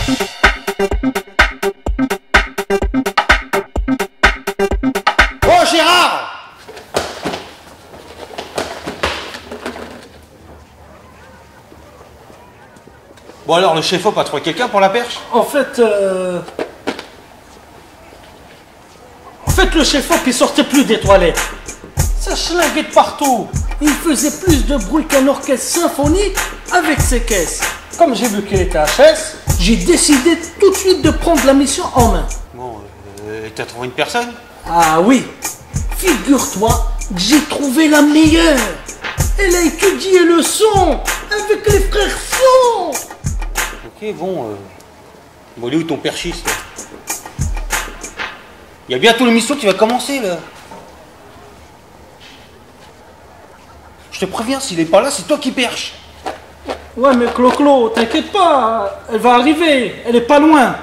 Oh Gérard! Bon alors, le chef-op a trouvé quelqu'un pour la perche? En fait, le chef-op, il sortait plus des toilettes. Ça schlinguait de partout. Il faisait plus de bruit qu'un orchestre symphonique avec ses caisses. Comme j'ai vu qu'il était HS, j'ai décidé tout de suite de prendre la mission en main. Bon, t'as trouvé une personne? Ah oui, figure-toi que j'ai trouvé la meilleure. Elle a étudié le son avec les frères Son. Ok, bon, il est où ton perchiste? Il y a bientôt l'émission qui va commencer, là. Je te préviens, s'il est pas là, c'est toi qui perches. Ouais, mais Clo-Clo, t'inquiète pas, elle va arriver, elle est pas loin.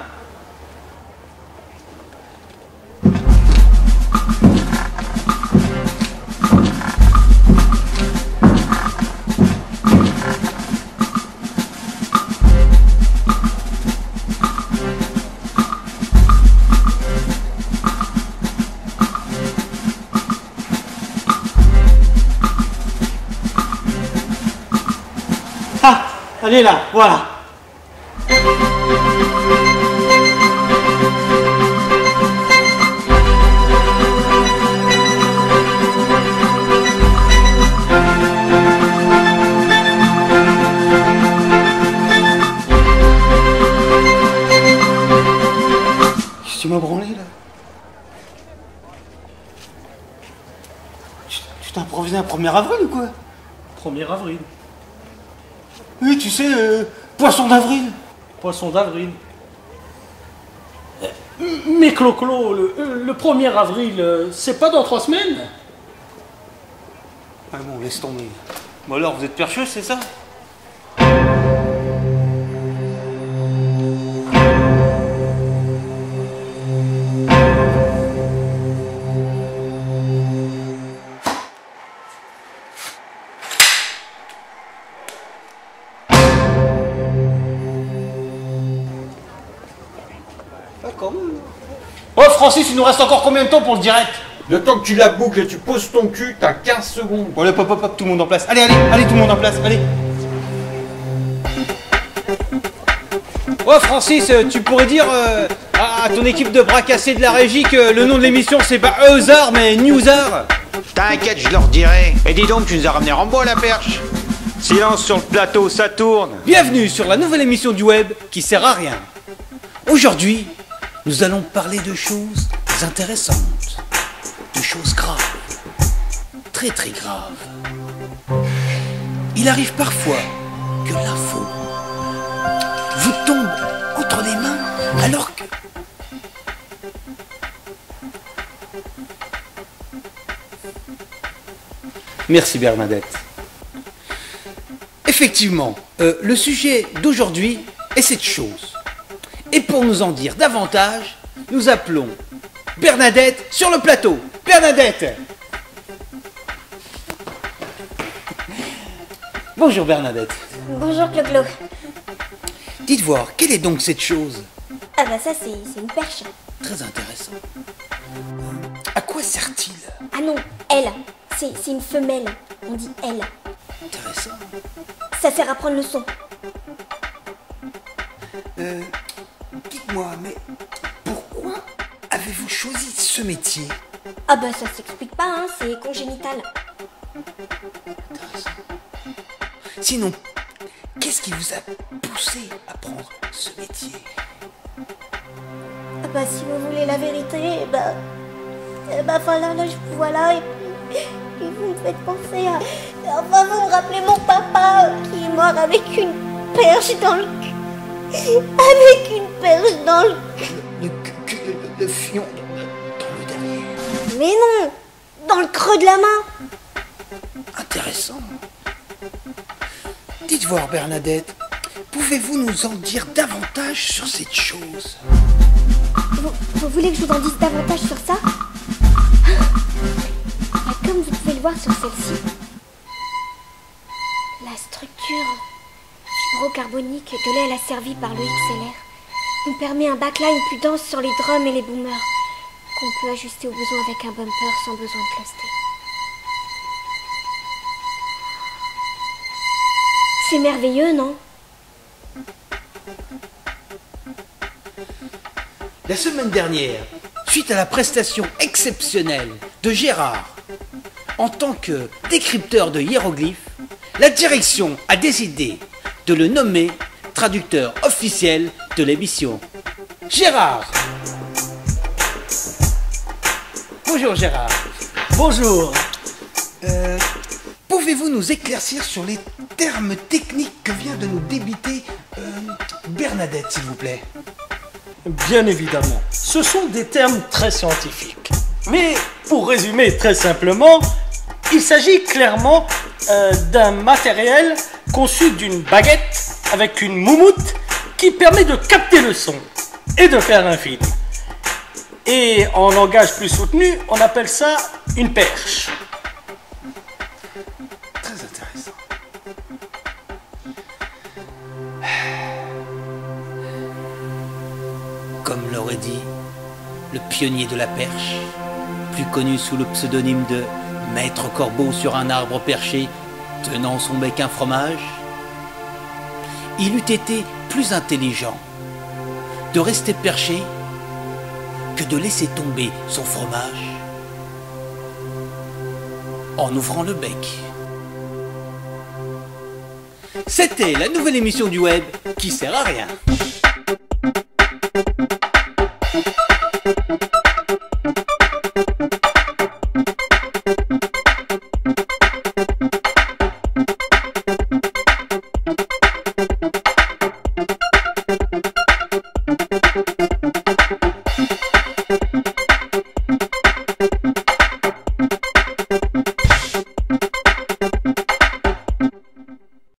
Ah, elle est là, voilà. Qu'est-ce que tu m'as branlé, là? Tu t'es improvisé un 1er avril ou quoi? 1er avril. Oui, tu sais, poisson d'avril. Poisson d'avril. Mais Clo-Clo, le 1er avril, c'est pas dans 3 semaines? Ah bon, laisse tomber. Bon alors, vous êtes percheux, c'est ça? D'accord. Oh Francis, il nous reste encore combien de temps pour le direct? Le temps que tu la boucles et tu poses ton cul, t'as 15 secondes. Bon, allez, hop, tout le monde en place. Allez, tout le monde en place, allez. Oh Francis, tu pourrais dire à ton équipe de bras cassés de la régie que le nom de l'émission c'est pas Eusar mais Newsar. T'inquiète, je leur dirai. Et dis donc, tu nous as ramené Rambo à la perche. Silence sur le plateau, ça tourne. Bienvenue sur la nouvelle émission du web qui sert à rien. Aujourd'hui, nous allons parler de choses intéressantes, de choses graves, très très graves. Il arrive parfois que l'info vous tombe entre les mains alors que... Merci Bernadette. Effectivement, le sujet d'aujourd'hui est cette chose. Et pour nous en dire davantage, nous appelons Bernadette sur le plateau. Bernadette! Bonjour Bernadette. Bonjour Clo-Clo. Dites voir, quelle est donc cette chose? Ah bah ça c'est une perche. Très intéressant. À quoi sert-il? Ah non, elle. C'est une femelle. On dit elle. Intéressant. Ça sert à prendre le son. Dites-moi, mais pourquoi avez-vous choisi ce métier? Ah bah ça s'explique pas, hein, c'est congénital. Intéressant. Sinon, qu'est-ce qui vous a poussé à prendre ce métier? Ah bah si vous voulez la vérité, voilà, là je vous vois et puis vous me faites penser à... Enfin vous me rappelez mon papa qui est mort avec une perche dans le cul. Avec une perche dans le... Le fion dans le derrière. Mais non, dans le creux de la main. Intéressant. Dites voir Bernadette, pouvez-vous nous en dire davantage sur cette chose? Vous voulez que je vous en dise davantage sur ça? Comme vous pouvez le voir sur celle-ci, la structure fibrocarbonique de l'aile asservie par le XLR On permet un backline plus dense sur les drums et les boomers, qu'on peut ajuster au besoin avec un bumper sans besoin de cluster. C'est merveilleux, non? La semaine dernière, suite à la prestation exceptionnelle de Gérard en tant que décrypteur de hiéroglyphes, la direction a décidé de le nommer traducteur officiel de l'émission. Gérard! Bonjour Gérard. Bonjour. Pouvez-vous nous éclaircir sur les termes techniques que vient de nous débiter Bernadette, s'il vous plaît? Bien évidemment, ce sont des termes très scientifiques. Mais pour résumer très simplement, il s'agit clairement d'un matériel conçu d'une baguette avec une moumoute qui permet de capter le son et de faire un film. Et en langage plus soutenu, on appelle ça une perche. Très intéressant. Comme l'aurait dit le pionnier de la perche, plus connu sous le pseudonyme de Maître Corbeau sur un arbre perché, tenant son bec un fromage, il eût été plus intelligent de rester perché que de laisser tomber son fromage en ouvrant le bec. C'était la nouvelle émission du web qui sert à rien.